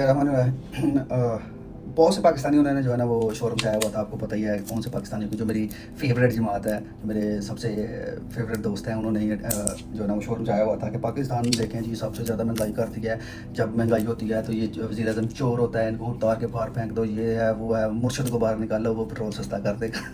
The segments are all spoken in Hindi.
बिस्मिल्लाहिर्रहमानिर्रहीम। बहुत से पाकिस्तानियों ने जो है ना वो शोर मचाया हुआ था, आपको पता ही है कौन से पाकिस्तानियों की। जो मेरी फेवरेट जमात है, जो मेरे सबसे फेवरेट दोस्त हैं, उन्होंने जो है ना वो शोर मचाया हुआ था कि पाकिस्तान देखें जी सबसे ज़्यादा महंगाई कर दी है। जब महंगाई होती है तो ये वज़ीर आज़म चोर होता है, इनको उतार के बाहर फेंक दो, ये है वो है, मुर्शद को बाहर निकालो, वो पेट्रोल सस्ता कर देगा।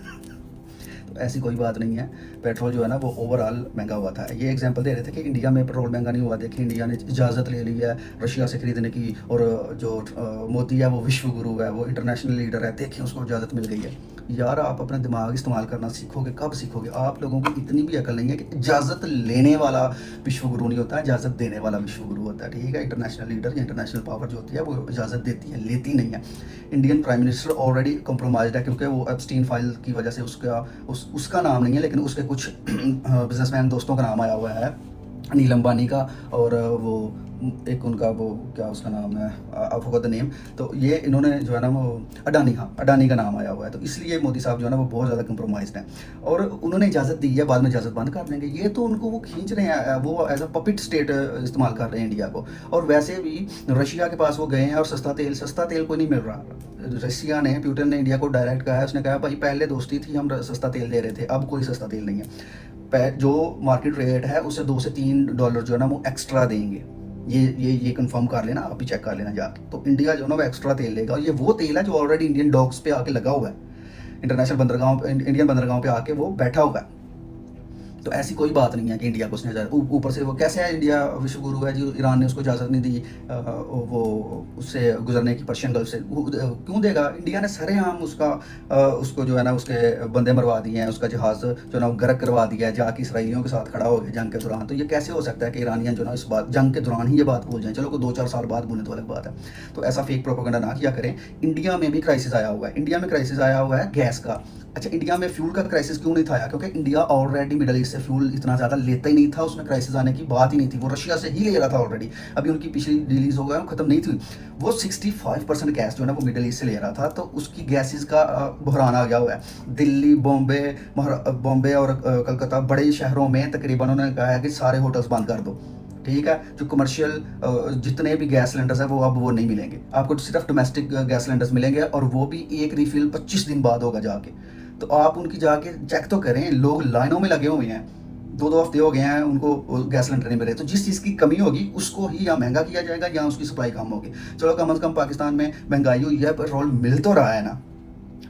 तो ऐसी कोई बात नहीं है। पेट्रोल जो है ना वो ओवरऑल महंगा हुआ था। ये एग्जांपल दे रहे थे कि इंडिया में पेट्रोल महंगा नहीं हुआ। देखिए इंडिया ने इजाज़त ले ली है रशिया से ख़रीदने की, और जो मोदी है वो विश्व गुरु है, वो इंटरनेशनल लीडर है, देखिए उसको इजाज़त मिल गई है। यार आप अपना दिमाग इस्तेमाल करना सीखोगे, कब सीखोगे? आप लोगों को इतनी भी अकल नहीं है कि इजाज़त लेने वाला विश्व गुरु नहीं होता, इजाज़त देने वाला विश्व गुरु होता है। ठीक है, इंटरनेशनल लीडर या इंटरनेशनल पावर जो होती है वो इजाज़त देती है, लेती नहीं है। Indian prime minister already compromised है, क्योंकि वो एप्स्टीन फाइल की वजह से उसका नाम नहीं है, लेकिन उसके कुछ बिजनेसमैन दोस्तों का नाम आया हुआ है, अनिल अंबानी का, और वो एक उनका वो क्या उसका नाम है, आई फॉरगॉट द नेम। तो ये इन्होंने जो है ना वो अडानी, हाँ अडानी का नाम आया हुआ है। तो इसलिए मोदी साहब जो है ना वो बहुत ज़्यादा कंप्रोमाइज़ड हैं, और उन्होंने इजाज़त दी है, बाद में इजाज़त बंद कर देंगे। ये तो उनको वो खींच रहे हैं, वो एज अ पपिट स्टेट इस्तेमाल कर रहे हैं इंडिया को। और वैसे भी रशिया के पास वो गए हैं, और सस्ता तेल कोई नहीं मिल रहा। रशिया ने, पुतिन ने इंडिया को डायरेक्ट कहा है, उसने कहा भाई पहले दोस्ती थी, हम सस्ता तेल दे रहे थे, अब कोई सस्ता तेल नहीं है। जो मार्केट रेट है उससे $2 से $3 जो है ना वो एक्स्ट्रा देंगे। ये कंफर्म कर लेना, आप भी चेक कर लेना जाके। तो इंडिया जो है ना वो एक्स्ट्रा तेल लेगा, और ये वो तेल है जो ऑलरेडी इंडियन डॉक्स पे आके लगा हुआ है, इंटरनेशनल बंदरगाह, इंडियन बंदरगाहों पे आके वो बैठा हुआ है। तो ऐसी कोई बात नहीं है कि इंडिया को उसने ऊपर से वो कैसे है, इंडिया विश्व गुरु है जी, ईरान ने उसको इजाज़त नहीं दी वो उससे गुजरने की, पर्शियन गल्फ से। क्यों देगा? इंडिया ने सरेआम उसको जो है ना उसके बंदे मरवा दिए हैं, उसका जहाज़ जो है ना वो गर्क करवा दिया है, जाके इसराइलियों के साथ खड़ा हो गया जंग के दौरान। तो ये कैसे हो सकता है कि ईरानियन जो है ना इस बात जंग के दौरान ही ये बात भूल जाएं? चलो को 2-4 साल बाद भूलने तो अलग बात है। तो ऐसा फेक प्रोपेगेंडा ना किया करें। इंडिया में भी क्राइसिस आया हुआ है, इंडिया में क्राइसिस आया हुआ है गैस का। अच्छा, इंडिया में फ्यूल का क्राइसिस क्यों नहीं था? क्योंकि इंडिया ऑलरेडी मिडल ईस्ट से फ्यूल इतना ज़्यादा लेता ही नहीं था, उसमें क्राइसिस आने की बात ही नहीं थी। वो रशिया से ही ले रहा था ऑलरेडी, अभी उनकी पिछली रिलीज हो गया, खत्म नहीं थी। वो 65% गैस जो है ना वो मिडल ईस्ट से ले रहा था, तो उसकी गैसेस का बहरान आ गया हुआ है। दिल्ली, बॉम्बे और कलकत्ता, बड़े शहरों में तकरीबन उन्होंने कहा है कि सारे होटल्स बंद कर दो। ठीक है, जो कमर्शियल जितने भी गैस सिलेंडर्स हैं वो अब वो नहीं मिलेंगे आपको, सिर्फ डोमेस्टिक गैस सिलेंडर्स मिलेंगे, और वो भी एक रिफिल 25 दिन बाद होगा जाके। तो आप उनकी जाके चेक तो करें, लोग लाइनों में लगे हुए हैं, 2-2 हफ्ते हो गए हैं उनको गैस सिलेंडर नहीं मिले। तो जिस चीज़ की कमी होगी उसको ही या महंगा किया जाएगा या उसकी सप्लाई कम होगी। चलो कम से कम पाकिस्तान में महंगाई हुई है, पेट्रोल मिल तो रहा है ना,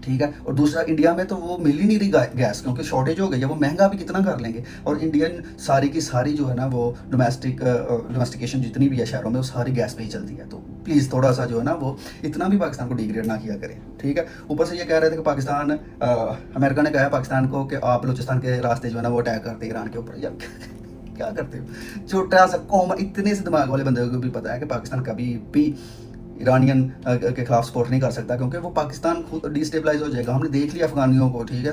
ठीक है। और दूसरा, इंडिया में तो वो मिल ही नहीं रही गैस, क्योंकि शॉर्टेज हो गई है। वो महंगा भी कितना कर लेंगे? और इंडियन सारी की सारी जो है ना वो डोमेस्टिकेशन जितनी भी है शहरों में, वो सारी गैस पे ही चलती है। तो प्लीज़ थोड़ा सा जो है ना वो इतना भी पाकिस्तान को डिग्रेड ना किया करें, ठीक है। ऊपर से ये कह रहे थे कि पाकिस्तान, अमेरिका ने कहा है पाकिस्तान को कि आप बलूचिस्तान के रास्ते जो है ना वो अटैक करते ईरान के ऊपर। यार क्या करते हो? छोटा सा कौम, इतने से दिमाग वाले बंदे को भी पता है कि पाकिस्तान कभी भी ईरानियन के खिलाफ सपोर्ट नहीं कर सकता, क्योंकि वो पाकिस्तान खुद डिस्टेबलाइज हो जाएगा। हमने देख लिया अफगानियों को, ठीक है।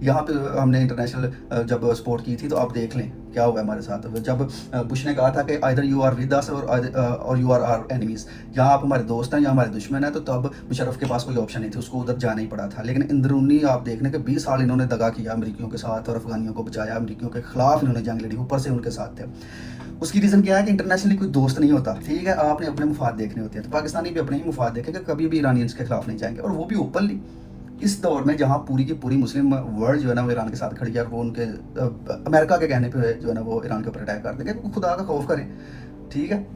यहाँ पे हमने इंटरनेशनल जब सपोर्ट की थी, तो आप देख लें क्या हुआ हमारे साथ। जब बुश ने कहा था कि either you are with us or you are our enemies, यहाँ आप हमारे दोस्त हैं या हमारे दुश्मन हैं। तो तब मुशर्रफ के पास कोई ऑप्शन नहीं थी, उसको उधर जाना ही पड़ा था। लेकिन अंदरूनी आप देखने के 20 साल इन्होंने दगा किया अमरीकियों के साथ, और अफगानियों को बचाया, अमरीकियों के खिलाफ इन्होंने जंग लड़ी, ऊपर से उनके साथ थे। उसकी रीज़न क्या है कि इंटरनेशनली कोई दोस्त नहीं होता, ठीक है। आपने अपने मुफाद देखने होते हैं, तो पाकिस्तानी भी अपने ही मुफाद देखेंगे, कभी भी ईरानियंस के खिलाफ नहीं जाएंगे, और वो भी ओपनली। इस दौर में जहाँ पूरी की पूरी मुस्लिम वर्ल्ड जो है ना वो ईरान के साथ खड़ी है, और वो उनके अमेरिका के कहने पे जो है ना वो ईरान के ऊपर अटैक कर देंगे, तो खुदा का खौफ करें, ठीक है।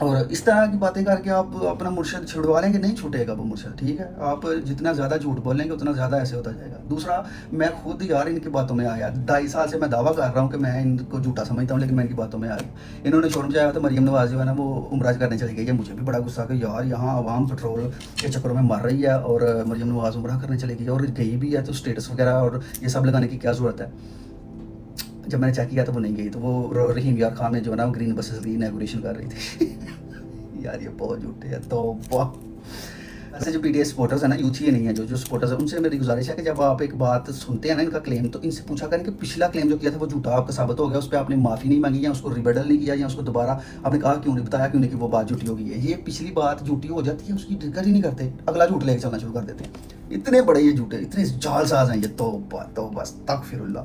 और इस तरह की बातें करके आप अपना मुर्शद छुड़वा लेंगे, नहीं छूटेगा वो मुर्शद, ठीक है। आप जितना ज़्यादा झूठ बोलेंगे उतना ज़्यादा ऐसे होता जाएगा। दूसरा, मैं खुद यार इनकी बातों में आया, 2.5 साल से मैं दावा कर रहा हूँ कि मैं इनको झूठा समझता हूँ, लेकिन मैं इनकी बातों में आ गया। इन्होंने शोर मचाया था मरीम नवाज जो है ना वो उमराज करने चली गई है। मुझे भी बड़ा गुस्सा कि यार यहाँ आवाम पेट्रोल के चक्करों में मर रही है, और मरीम नवाज उमरा करने चली गई, और गई भी है, तो स्टेटस वगैरह और ये सब लगाने की क्या ज़रूरत है? जब मैंने चेक किया तो वो नहीं गई, तो वो रहीम यार खान ने जो है ना ग्रीन बसेस की इनॉग्रेशन कर रही थी। यार ये बहुत झूठे हैं, तो ऐसे जो पीटीएस सपोर्टर्स हैं ना, यूथ ही नहीं है, जो सपोर्टर्स हैं, उनसे मेरी गुजारिश है कि जब आप एक बात सुनते हैं ना इनका क्लेम, तो इनसे पूछा करें कि पिछला क्लेम जो किया था वो झूठा आपका साबित हो गया, उस पर आपने माफ़ी नहीं मांगी, या उसको रिबेडल नहीं किया, या उसको दोबारा आपने कहा क्यों नहीं, बताया क्यों नहीं कि वो बात झूठी हो गई है। ये पिछली बात झूठी हो जाती है, उसकी जिक्र ही नहीं करते, अगला झूठ लेके चलना शुरू कर देते हैं। इतने बड़े ये झूठे, इतने जालसाज हैं ये, तो बस तकफिरुल्लाह।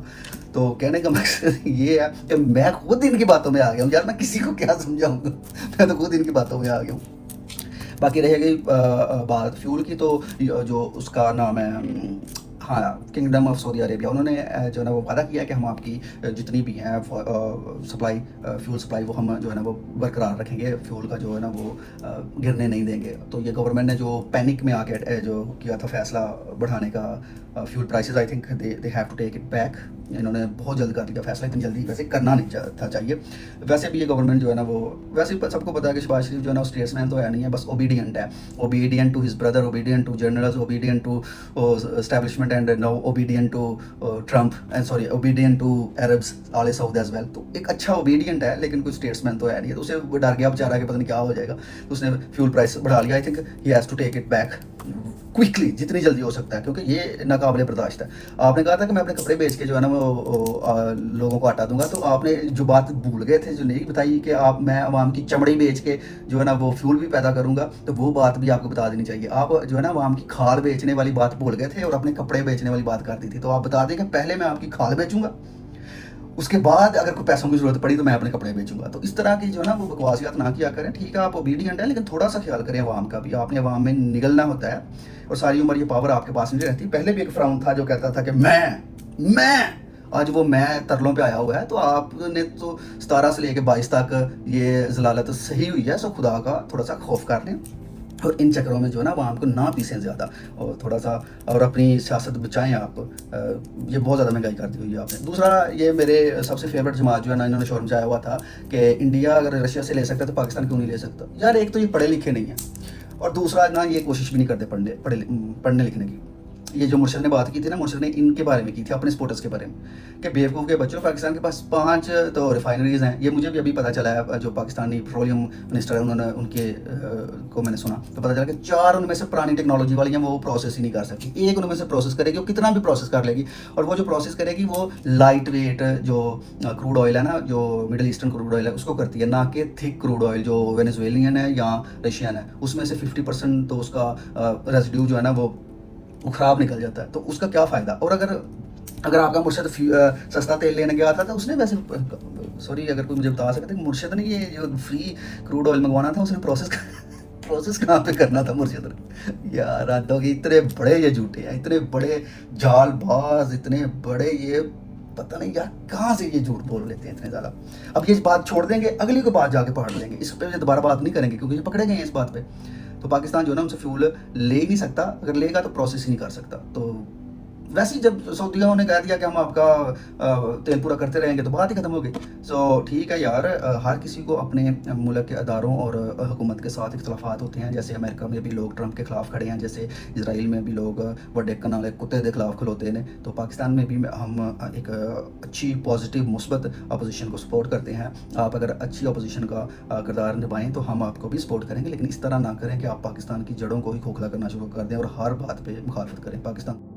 तो कहने का मकसद ये है कि मैं खुद इनकी बातों में आ गया हूँ यार, मैं किसी को क्या समझाऊंगा, मैं तो खुद इनकी बातों में आ गया हूँ। बाकी रह गई बात फ्यूल की, तो जो उसका नाम है हाँ, किंगडम ऑफ सऊदी अरेबिया, उन्होंने जो है ना वो वादा किया कि हम आपकी जितनी भी हैं सप्लाई, फ्यूल सप्लाई, वो हम जो है ना वो बरकरार रखेंगे, फ्यूल का जो है ना वो गिरने नहीं देंगे। तो ये गवर्नमेंट ने जो पैनिक में आके जो किया था फैसला बढ़ाने का fuel prices, I think they have to take it back. इन्होंने बहुत जल्द कर दिया फैसला, इतनी जल्दी वैसे करना नहीं था चाहिए। वैसे भी ये गवर्नमेंट जो है ना वो, वैसे सबको पता है कि शहबाज शरीफ जो है ना स्टेट्समैन तो है नहीं है, बस ओबीडियंट है, obedient to his brother, obedient to generals, obedient to establishment and now obedient to Trump and sorry obedient to Arabs all south as well. तो एक अच्छा ओबीडियंट है, लेकिन कोई स्टेट्समैन तो है नहीं है, तो उसे वो डर गया बेचारा कि पता नहीं क्या हो जाएगा, तो उसने फ्यूल प्राइस बढ़ा लिया। I think he has to take it back quickly, जितनी जल्दी हो सकता है, क्योंकि ये नाकाबिले बर्दाश्त है। आपने कहा था कि मैं अपने कपड़े बेच के जो है ना वो लोगों को हटा दूंगा, तो आपने जो बात भूल गए थे, जो नहीं बताई कि मैं आवाम की चमड़ी बेच के जो है ना वो फ्यूल भी पैदा करूंगा, तो वो बात भी आपको बता देनी चाहिए। आप जो है ना आवाम की खाल बेचने वाली बात भूल गए थे और अपने कपड़े बेचने वाली बात कर दी थी। तो आप बता दें कि पहले मैं आपकी खाल बेचूंगा, उसके बाद अगर कोई पैसों की जरूरत पड़ी तो मैं अपने कपड़े बेचूंगा। तो इस तरह की जो है ना वो बकवासियात ना किया करें। ठीक है, आप ओबीडियंट है, लेकिन थोड़ा सा ख्याल करें अवाम का भी। आपने अवाम में निगलना होता है, और सारी उम्र ये पावर आपके पास नहीं रहती। पहले भी एक फिरौन था जो कहता था कि मैं आज वो मैं तरलों पे आया हुआ है। तो आपने तो 17 से लेकर 22 तक ये जलालत सही हुई है, सो खुदा का थोड़ा सा खौफ कर लें, और इन चक्करों में जो है ना वो आपको ना पीसें ज़्यादा, और थोड़ा सा और अपनी सियासत बचाएं आप। ये बहुत ज़्यादा महंगाई कर दी हुई है आपने। दूसरा, ये मेरे सबसे फेवरेट जमात जो है ना, इन्होंने शोर मचाया हुआ था कि इंडिया अगर रशिया से ले सकता है तो पाकिस्तान क्यों नहीं ले सकता। यार, एक तो ये पढ़े लिखे नहीं है, और दूसरा ना ये कोशिश भी नहीं करते पढ़ने लिखने की। ये जो मुर्शद ने बात की थी ना, मुर्शद ने इनके बारे में की थी, अपने स्पोर्टर्स के बारे में, कि बेवकूफ़ के बच्चों, पाकिस्तान के पास 5 तो रिफाइनरीज़ हैं। ये मुझे भी अभी पता चला है, जो पाकिस्तानी पेट्रोलियम मिनिस्टर है उन्होंने उनके को मैंने सुना तो पता चला कि 4 उनमें से पुरानी टेक्नोलॉजी वाली हैं, वो प्रोसेस ही नहीं कर सकती। एक उनमें से प्रोसेस करेगी, वो कितना भी प्रोसेस कर लेगी, और वो जो प्रोसेस करेगी वो लाइट वेट जो क्रूड ऑयल है ना, जो मिडिल ईस्टर्न क्रूड ऑयल है, उसको करती है, ना कि थिक क्रूड ऑयल जो वेनेजुएलियन है या रशियन है। उसमें से 50% तो उसका रेजिड्यू जो है ना वो ख़राब निकल जाता है। तो उसका क्या फ़ायदा। और अगर आपका मुर्शद सस्ता तेल लेने गया था तो उसने वैसे, सॉरी अगर कोई मुझे बता सकते कि मुर्शद ने ये जो फ्री क्रूड ऑयल मंगवाना था, उसने प्रोसेस कहाँ पे करना था मुर्शद ने। यार हद होगी, इतने बड़े ये झूठे हैं, इतने बड़े जालबाज, इतने बड़े ये, पता नहीं यार कहाँ से ये झूठ बोल लेते हैं इतने ज़्यादा। अब ये बात छोड़ देंगे, अगली को बात जाके पढ़ लेंगे, इस पर दोबारा बात नहीं करेंगे, क्योंकि ये पकड़े गए हैं इस बात पे। तो पाकिस्तान जो है ना उनसे फ्यूल ले ही नहीं सकता, अगर लेगा तो प्रोसेस ही नहीं कर सकता। तो वैसे ही जब सऊदियों ने कह दिया कि हम आपका तेल पूरा करते रहेंगे, तो बात ही खत्म हो गई। सो ठीक है यार, हर किसी को अपने मुल्क के अदारों और हुकूमत के साथ इख्तलाफात होते हैं। जैसे अमेरिका में भी लोग ट्रंप के खिलाफ खड़े हैं, जैसे इसराइल में भी लोग बड़े कनाले कुत्ते के खिलाफ खलोते हैं। तो पाकिस्तान में भी हम एक अच्छी पॉजिटिव मुस्बत अपोजिशन को सपोर्ट करते हैं। आप अगर अच्छी अपोजिशन का किरदार निभाएं तो हम आपको भी सपोर्ट करेंगे, लेकिन इस तरह ना करें कि आप पाकिस्तान की जड़ों को ही खोखला करना शुरू कर दें और हर बात पर मुखालफत करें। पाकिस्तान